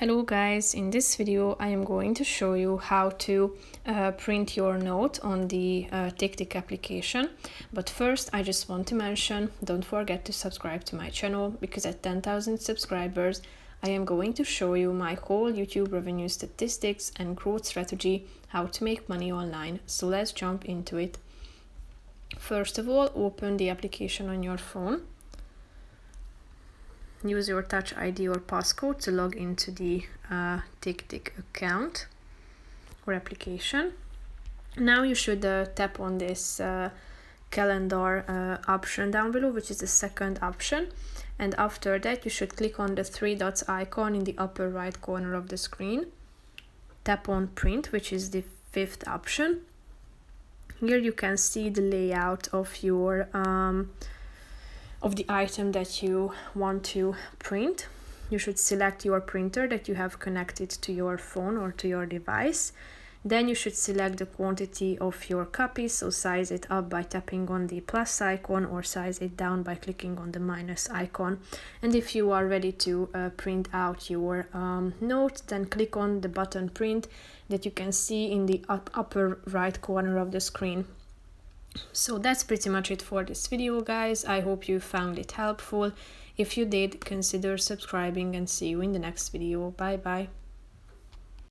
Hello guys, in this video I am going to show you how to print your note on the TickTick application. But first I just want to mention, don't forget to subscribe to my channel, because at 10,000 subscribers I am going to show you my whole YouTube revenue statistics and growth strategy, how to make money online. So let's jump into it. First of all, open the application on your phone. Use your Touch ID or passcode to log into the TickTick account or application. Now you should tap on this calendar option down below, which is the second option, and after that you should click on the three dots icon in the upper right corner of the screen. Tap on print, which is the fifth option. Here you can see the layout of your of the item that you want to print. You should select your printer that you have connected to your phone or to your device. Then you should select the quantity of your copy, so size it up by tapping on the plus icon or size it down by clicking on the minus icon. And if you are ready to print out your note, then click on the button print that you can see in the upper right corner of the screen. So that's pretty much it for this video, guys. I hope you found it helpful. If you did, consider subscribing and see you in the next video. Bye bye.